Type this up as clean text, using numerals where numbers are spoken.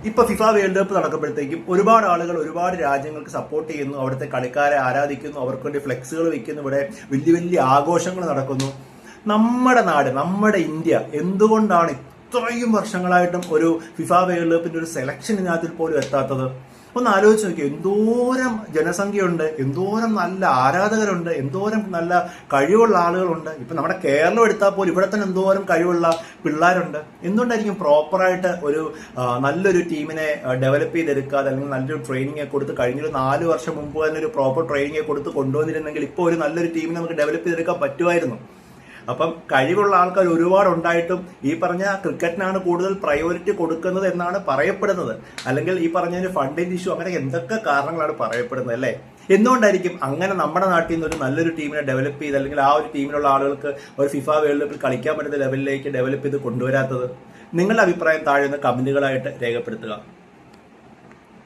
ഇപ്പൊ FIFA world cup നടക്കുമ്പോഴത്തേക്കും ഒരുപാട് ആളുകൾ ഒരുപാട് രാജ്യങ്ങൾക്ക് സപ്പോർട്ട് ചെയ്യുന്നു, അവിടുത്തെ കളിക്കാരെ ആരാധിക്കുന്നു, അവർക്ക് വേണ്ടി ഫ്ലെക്സുകൾ വെക്കുന്നു, ഇവിടെ വലിയ വലിയ ആഘോഷങ്ങൾ നടക്കുന്നു. നമ്മുടെ നാട്, നമ്മുടെ ഇന്ത്യ എന്തുകൊണ്ടാണ് ഇത്രയും വർഷങ്ങളായിട്ടും ഒരു ഫിഫ വേൾഡ് കപ്പിന്റെ ഒരു സെലക്ഷൻ ഇതിനകത്തിൽ പോലും എത്താത്തത്? ഒന്ന് ആലോചിച്ച് നോക്കിയോ, എന്തോരം ജനസംഖ്യയുണ്ട്, എന്തോരം നല്ല ആരാധകരുണ്ട്, എന്തോരം നല്ല കഴിവുള്ള ആളുകളുണ്ട്. ഇപ്പൊ നമ്മുടെ കേരളം എടുത്താൽ പോലും ഇവിടെ തന്നെ എന്തോരം കഴിവുള്ള പിള്ളേരുണ്ട്. എന്തുകൊണ്ടായിരിക്കും പ്രോപ്പറായിട്ട് ഒരു നല്ലൊരു ടീമിനെ ഡെവലപ്പ് ചെയ്തെടുക്കാതെ അല്ലെങ്കിൽ നല്ലൊരു ട്രെയിനിങ് കൊടുത്ത് കഴിഞ്ഞൊരു 4 വർഷം മുമ്പ് തന്നെ ഒരു പ്രോപ്പർ ട്രെയിനിങ് കൊടുത്ത് കൊണ്ടുവന്നിരുന്നെങ്കിൽ ഇപ്പോൾ ഒരു നല്ലൊരു ടീമിനെ നമുക്ക് ഡെവലപ്പ് ചെയ്തെടുക്കാൻ പറ്റുമായിരുന്നു. അപ്പം കഴിവുള്ള ആൾക്കാർ ഒരുപാട് ഉണ്ടായിട്ടും ഈ പറഞ്ഞ ക്രിക്കറ്റിനാണ് കൂടുതൽ പ്രയോറിറ്റി കൊടുക്കുന്നത് എന്നാണ് പറയപ്പെടുന്നത്. അല്ലെങ്കിൽ ഈ പറഞ്ഞ ഫണ്ടിന്റെ ഇഷ്യൂ, അങ്ങനെ എന്തൊക്കെ കാരണങ്ങളാണ് പറയപ്പെടുന്നത് അല്ലേ? എന്തുകൊണ്ടായിരിക്കും അങ്ങനെ നമ്മുടെ നാട്ടിൽ നിന്ന് ഒരു നല്ലൊരു ടീമിനെ ഡെവലപ്പ് ചെയ്ത് അല്ലെങ്കിൽ ആ ഒരു ടീമിലുള്ള ആളുകൾക്ക് ഒരു ഫിഫ വേൾഡ് കപ്പിൽ കളിക്കാൻ പറ്റുന്ന ലെവലിലേക്ക് ഡെവലപ്പ് ചെയ്ത് കൊണ്ടുവരാത്തത്? നിങ്ങളുടെ അഭിപ്രായം താഴെ നിന്ന് കമന്റുകളായിട്ട് രേഖപ്പെടുത്തുക.